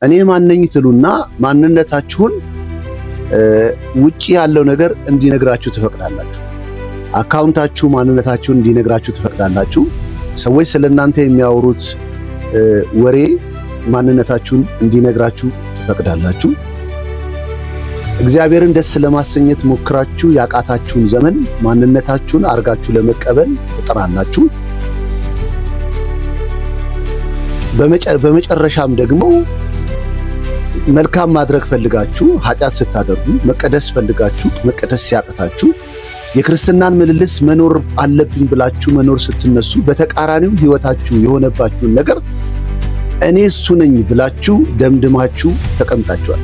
እኔ ማነኝ ትሉና ማንነታችሁን ውጪ ያለው ነገር እንዲነግራችሁ ትፈቅዳላችሁ። አካውንታችሁ ማንነታችሁን እንዲነግራችሁ ትፈቅዳላችሁ። ሰዎች ስለናንተ የሚያወሩት ወሬ ማንነታችሁን እንዲነግራችሁ ትፈቅዳላችሁ። እግዚአብሔርን ደስ ለማሰኘት ሞክራችሁ ያቃታችሁን ዘመን ማንነታችሁን አርጋችሁ ለመቀበል ትጥራላችሁ። በመጨረሻም ደግሞ መልካም ማድረግ ፈልጋችሁ ኃጢአት ስታደርጉ፣ መቀደስ ፈልጋችሁ መቀደስ ሲያቅታችሁ፣ የክርስትናን ምልልስ መኖር አለብኝ ብላችሁ መኖር ስትነሱ በተቃራኒው ሕይወታችሁ የሆነባችሁን ነገር እኔ እሱ ነኝ ብላችሁ ደምድማችሁ ተቀምጣችኋል።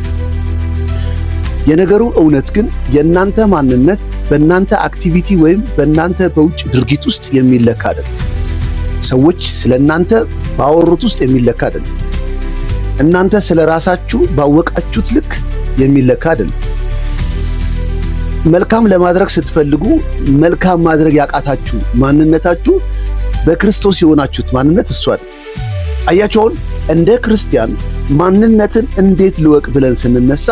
የነገሩ እውነት ግን የእናንተ ማንነት በእናንተ አክቲቪቲ ወይም በእናንተ በውጭ ድርጊት ውስጥ የሚለካ አይደለም። ሰዎች ስለእናንተ ባወሩት ውስጥ የሚለካ አይደለም። እናንተ ስለ ራሳችሁ ባወቃችሁት ልክ የሚለካ አይደለም። መልካም ለማድረግ ስትፈልጉ መልካም ማድረግ ያቃታችሁ ማንነታችሁ በክርስቶስ የሆናችሁት ማንነት እሱ አይደል። አያችሁን? እንደ ክርስቲያን ማንነትን እንዴት ልወቅ ብለን ስንነሳ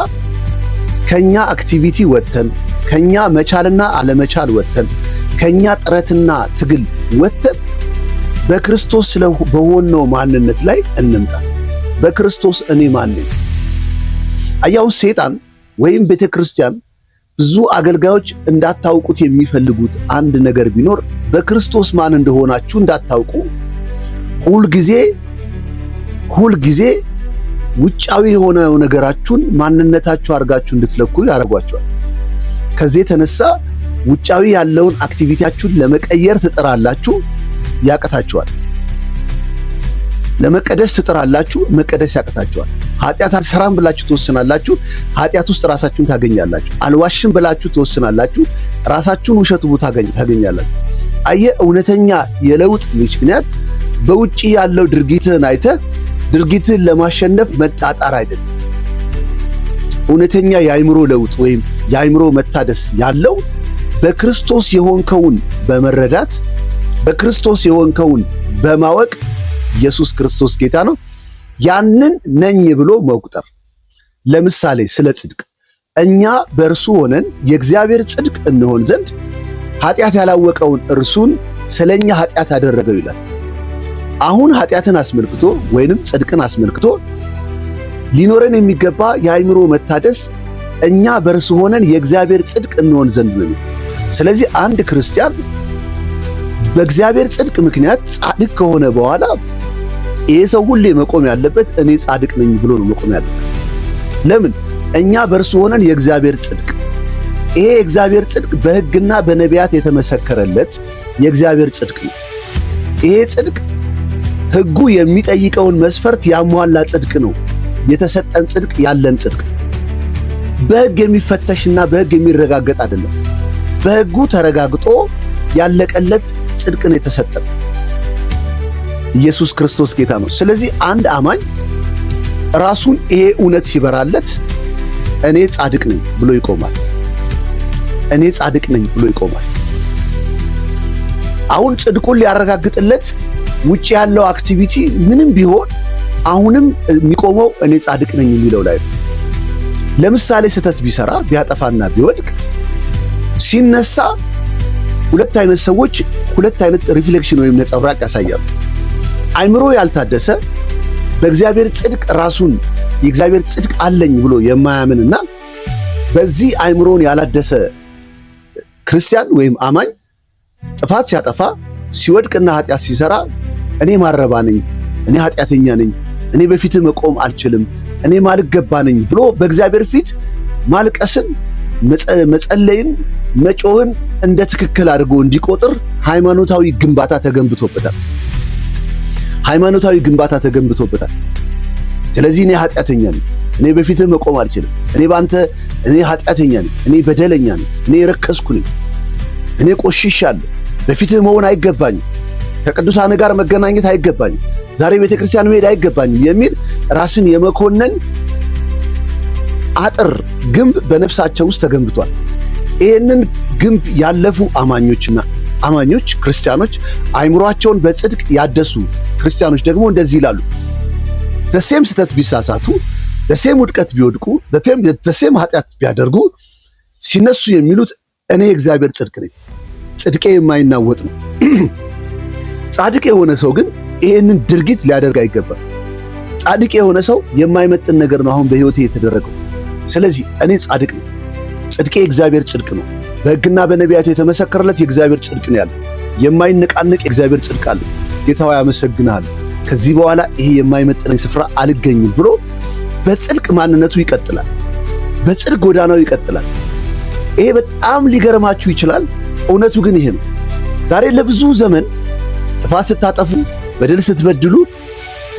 ከኛ አክቲቪቲ ወጥተን ከኛ መቻልና አለመቻል ወጥተን ከኛ ጥረትና ትግል ወጥተን በክርስቶስ በሆነው ማንነት ላይ እንምጣ። በክርስቶስ እኔ ማን ነኝ? አያው ሰይጣን ወይም ቤተክርስቲያን ብዙ አገልጋዮች እንዳታውቁት የሚፈልጉት አንድ ነገር ቢኖር በክርስቶስ ማን እንደሆናችሁ እንዳታውቁ ሁልጊዜ ውጫዊ የሆነው ነገራችሁን ማንነታችሁ አድርጋችሁ እንድትለኩ ያደርጓቸዋል። ከዚህ የተነሳ ውጫዊ ያለውን አክቲቪቲያችሁን ለመቀየር ትጥራላችሁ፣ ያቀታችኋል። ለመቀደስ ትጥራላችሁ፣ መቀደስ ያቀታችኋል። ኃጢአት አልሰራም ብላችሁ ትወስናላችሁ፣ ኃጢአት ውስጥ ራሳችሁን ታገኛላችሁ። አልዋሽም ብላችሁ ትወስናላችሁ፣ ራሳችሁን ውሸቱ ታገኛላችሁ። አየህ፣ እውነተኛ የለውጥ ምክንያት በውጪ ያለው ድርጊትህን አይተህ ድርጊትህን ለማሸነፍ መጣጣር አይደለም። እውነተኛ የአእምሮ ለውጥ ወይም የአእምሮ መታደስ ያለው በክርስቶስ የሆንከውን በመረዳት በክርስቶስ የሆንከውን በማወቅ ኢየሱስ ክርስቶስ ጌታ ነው፣ ያንን ነኝ ብሎ መቁጠር። ለምሳሌ ስለ ጽድቅ እኛ በእርሱ ሆነን የእግዚአብሔር ጽድቅ እንሆን ዘንድ ኃጢአት ያላወቀውን እርሱን ስለኛ ኃጢአት አደረገው ይላል። አሁን ኃጢአትን አስመልክቶ ወይንም ጽድቅን አስመልክቶ ሊኖረን የሚገባ የአእምሮ መታደስ እኛ በእርሱ ሆነን የእግዚአብሔር ጽድቅ እንሆን ዘንድ ነው። ስለዚህ አንድ ክርስቲያን በእግዚአብሔር ጽድቅ ምክንያት ጻድቅ ከሆነ በኋላ ይሄ ሰው ሁሌ መቆም ያለበት እኔ ጻድቅ ነኝ ብሎ ነው መቆም ያለበት። ለምን? እኛ በእርሱ ሆነን የእግዚአብሔር ጽድቅ። ይሄ የእግዚአብሔር ጽድቅ በሕግና በነቢያት የተመሰከረለት የእግዚአብሔር ጽድቅ ነው። ይሄ ጽድቅ ሕጉ የሚጠይቀውን መስፈርት ያሟላ ጽድቅ ነው። የተሰጠን ጽድቅ ያለን ጽድቅ በሕግ የሚፈተሽና በሕግ የሚረጋገጥ አይደለም። በሕጉ ተረጋግጦ ያለቀለት ጽድቅ ነው የተሰጠን። ኢየሱስ ክርስቶስ ጌታ ነው። ስለዚህ አንድ አማኝ ራሱን ይሄ እውነት ሲበራለት እኔ ጻድቅ ነኝ ብሎ ይቆማል። እኔ ጻድቅ ነኝ ብሎ ይቆማል። አሁን ጽድቁን ሊያረጋግጥለት ውጭ ያለው አክቲቪቲ ምንም ቢሆን አሁንም የሚቆመው እኔ ጻድቅ ነኝ የሚለው ላይ ነው። ለምሳሌ ስህተት ቢሰራ ቢያጠፋና ቢወድቅ ሲነሳ ሁለት አይነት ሰዎች ሁለት አይነት ሪፍሌክሽን ወይም ነጸብራቅ ያሳያሉ። አእምሮ ያልታደሰ በእግዚአብሔር ጽድቅ ራሱን የእግዚአብሔር ጽድቅ አለኝ ብሎ የማያምንና በዚህ አእምሮን ያላደሰ ክርስቲያን ወይም አማኝ ጥፋት ሲያጠፋ ሲወድቅና ኃጢአት ሲሰራ እኔ ማረባ ነኝ፣ እኔ ኃጢአተኛ ነኝ፣ እኔ በፊትህ መቆም አልችልም፣ እኔ ማልገባ ነኝ ብሎ በእግዚአብሔር ፊት ማልቀስን፣ መጸለይን፣ መጮህን እንደ ትክክል አድርጎ እንዲቆጥር ሃይማኖታዊ ግንባታ ተገንብቶበታል። ሃይማኖታዊ ግንባታ ተገንብቶበታል። ስለዚህ እኔ ኃጢአተኛ ነኝ፣ እኔ በፊትህ መቆም አልችልም፣ እኔ ኃጢአተኛ ነኝ፣ እኔ በደለኛ ነኝ፣ እኔ ረከስኩ ነኝ፣ እኔ ቆሽሻለሁ፣ በፊትህ መሆን አይገባኝም፣ ከቅዱሳን ጋር መገናኘት አይገባኝም፣ ዛሬ ቤተክርስቲያን መሄድ አይገባኝም የሚል ራስን የመኮነን አጥር ግንብ በነፍሳቸው ውስጥ ተገንብቷል። ይህንን ግንብ ያለፉ አማኞች ክርስቲያኖች አእምሯቸውን በጽድቅ ያደሱ ክርስቲያኖች ደግሞ እንደዚህ ይላሉ። ተሴም ስተት ቢሳሳቱ በሴም ውድቀት ቢወድቁ በሴም ኃጢአት ቢያደርጉ ሲነሱ የሚሉት እኔ የእግዚአብሔር ጽድቅ ነኝ፣ ጽድቄ የማይናወጥ ነው። ጻድቅ የሆነ ሰው ግን ይህንን ድርጊት ሊያደርግ አይገባም። ጻድቅ የሆነ ሰው የማይመጥን ነገር ነው አሁን በሕይወቴ የተደረገው። ስለዚህ እኔ ጻድቅ ነኝ፣ ጽድቄ የእግዚአብሔር ጽድቅ ነው። በሕግና በነቢያት የተመሰከረለት የእግዚአብሔር ጽድቅ ነው ያለው። የማይነቃነቅ የእግዚአብሔር ጽድቅ አለ። ጌታ ሆይ አመሰግናለሁ፣ ከዚህ በኋላ ይሄ የማይመጥነኝ ስፍራ አልገኝም ብሎ በጽድቅ ማንነቱ ይቀጥላል፣ በጽድቅ ጎዳናው ይቀጥላል። ይሄ በጣም ሊገርማችሁ ይችላል። እውነቱ ግን ይሄ ነው። ዛሬ ለብዙ ዘመን ጥፋት ስታጠፉ፣ በደል ስትበድሉ፣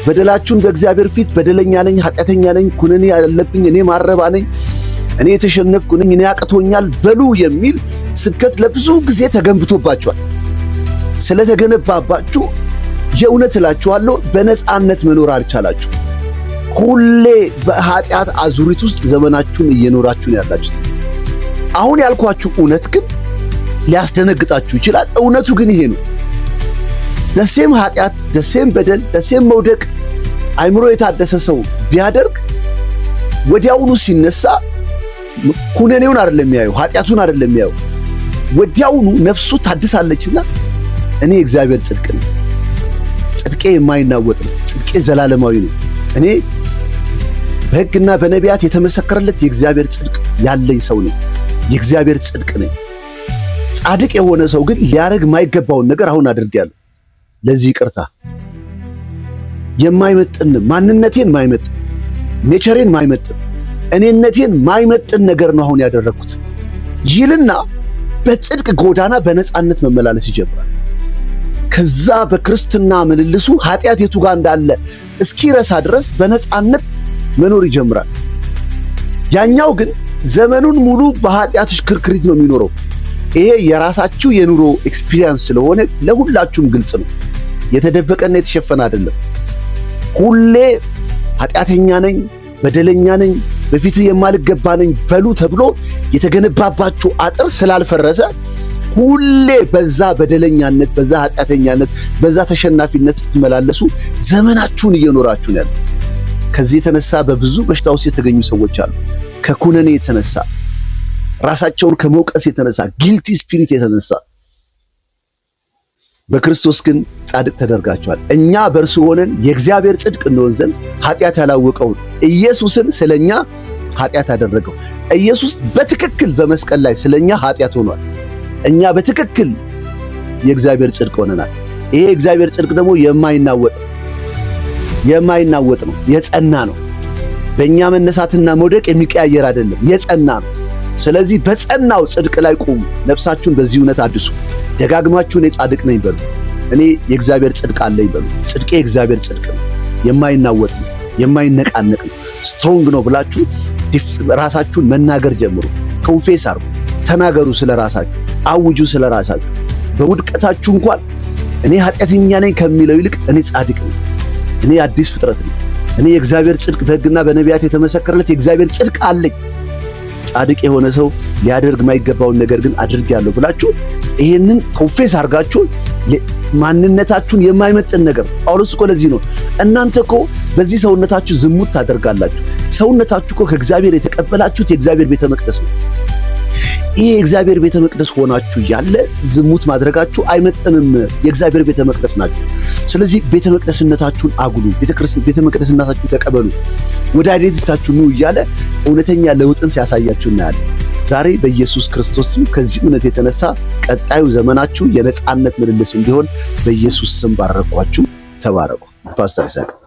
በደላችሁን በእግዚአብሔር ፊት በደለኛ ነኝ፣ ኃጢአተኛ ነኝ፣ ኩነኔ ያለብኝ፣ እኔ ማረባ ነኝ፣ እኔ የተሸነፍኩ ነኝ፣ እኔ ያቅቶኛል በሉ የሚል ስብከት ለብዙ ጊዜ ተገንብቶባችኋል። ስለተገነባባችሁ የእውነት እላችኋለሁ በነፃነት መኖር አልቻላችሁ። ሁሌ በኃጢአት አዙሪት ውስጥ ዘመናችሁን እየኖራችሁ ነው ያላችሁት። አሁን ያልኳችሁ እውነት ግን ሊያስደነግጣችሁ ይችላል። እውነቱ ግን ይሄ ነው። ደሴም ኃጢአት፣ ደሴም በደል፣ ደሴም መውደቅ አይምሮ የታደሰ ሰው ቢያደርግ ወዲያውኑ ሲነሳ ኩነኔውን አይደለም የሚያየው፣ ኃጢአቱን አይደለም የሚያየው። ወዲያውኑ ነፍሱ ታድሳለችና እኔ እግዚአብሔር ጽድቅ ነኝ፣ ጽድቄ የማይናወጥ ነው፣ ጽድቄ ዘላለማዊ ነው፣ እኔ በሕግና በነቢያት የተመሰከረለት የእግዚአብሔር ጽድቅ ያለኝ ሰው ነኝ፣ የእግዚአብሔር ጽድቅ ነኝ። ጻድቅ የሆነ ሰው ግን ሊያደርግ የማይገባውን ነገር አሁን አድርጌያለሁ፣ ለዚህ ይቅርታ። የማይመጥን ማንነቴን ማይመጥን፣ ኔቸሬን ማይመጥን፣ እኔነቴን ማይመጥን ነገር ነው አሁን ያደረግኩት ይልና በጽድቅ ጎዳና በነፃነት መመላለስ ይጀምራል። ከዛ በክርስትና ምልልሱ ኃጢአት የቱ ጋር እንዳለ እስኪረሳ ድረስ በነፃነት መኖር ይጀምራል። ያኛው ግን ዘመኑን ሙሉ በኃጢአት ሽክርክሪት ነው የሚኖረው። ይሄ የራሳችሁ የኑሮ ኤክስፒሪየንስ ስለሆነ ለሁላችሁም ግልጽ ነው። የተደበቀና የተሸፈነ አይደለም። ሁሌ ኃጢአተኛ ነኝ፣ በደለኛ ነኝ፣ በፊትህ የማልገባ ነኝ በሉ ተብሎ የተገነባባችሁ አጥር ስላልፈረሰ ሁሌ በዛ በደለኛነት፣ በዛ ኃጢአተኛነት፣ በዛ ተሸናፊነት ስትመላለሱ ዘመናችሁን እየኖራችሁ ነው። ከዚህ የተነሳ በብዙ በሽታ ውስጥ የተገኙ ሰዎች አሉ። ከኩነኔ የተነሳ ራሳቸውን ከመውቀስ የተነሳ ጊልቲ ስፒሪት የተነሳ። በክርስቶስ ግን ጻድቅ ተደርጋችኋል። እኛ በእርሱ ሆነን የእግዚአብሔር ጽድቅ እንሆን ዘንድ ኃጢአት ያላወቀውን ኢየሱስን ስለኛ ኃጢአት አደረገው። ኢየሱስ በትክክል በመስቀል ላይ ስለኛ ኃጢአት ሆኗል። እኛ በትክክል የእግዚአብሔር ጽድቅ ሆነናል። ይሄ የእግዚአብሔር ጽድቅ ደግሞ የማይናወጥ ነው፣ የጸና ነው። በእኛ መነሳትና መውደቅ የሚቀያየር አይደለም፣ የጸና ነው። ስለዚህ በጸናው ጽድቅ ላይ ቁሙ። ነፍሳችሁን በዚህ እውነት አድሱ። ደጋግማችሁ እኔ ጻድቅ ነኝ በሉ። እኔ የእግዚአብሔር ጽድቅ አለኝ በሉ። ጽድቄ የእግዚአብሔር ጽድቅ ነው፣ የማይናወጥ ነው፣ የማይነቃነቅ ነው፣ ስትሮንግ ነው ብላችሁ ራሳችሁን መናገር ጀምሩ። ኮንፌስ አርጉ፣ ተናገሩ፣ ስለ ራሳችሁ አውጁ፣ ስለ ራሳችሁ። በውድቀታችሁ እንኳን እኔ ኃጢአተኛ ነኝ ከሚለው ይልቅ እኔ ጻድቅ ነኝ፣ እኔ አዲስ ፍጥረት ነኝ፣ እኔ የእግዚአብሔር ጽድቅ በሕግና በነቢያት የተመሰከረለት የእግዚአብሔር ጽድቅ አለኝ። ጻድቅ የሆነ ሰው ሊያደርግ የማይገባውን ነገር ግን አድርጌያለሁ ብላችሁ ይሄንን ኮንፌስ አርጋችሁ ማንነታችሁን የማይመጥን ነገር ጳውሎስ እኮ ለዚህ ነው እናንተ እኮ በዚህ ሰውነታችሁ ዝሙት ታደርጋላችሁ። ሰውነታችሁ እኮ ከእግዚአብሔር የተቀበላችሁት የእግዚአብሔር ቤተ መቅደስ ነው። ይሄ የእግዚአብሔር ቤተ መቅደስ ሆናችሁ ያለ ዝሙት ማድረጋችሁ አይመጥንም። የእግዚአብሔር ቤተ መቅደስ ናችሁ። ስለዚህ ቤተ መቅደስነታችሁን አጉሉ፣ ቤተ መቅደስነታችሁን ተቀበሉ፣ ወደ አይዴንቲቲያችሁ ኑ እያለ እውነተኛ ለውጥን ሲያሳያችሁ እናያለን። ዛሬ በኢየሱስ ክርስቶስ ስም ከዚህ እውነት የተነሳ ቀጣዩ ዘመናችሁ የነጻነት ምልልስ እንዲሆን በኢየሱስ ስም ባረኳችሁ። ተባረኩ። ፓስተር ይስሐቅ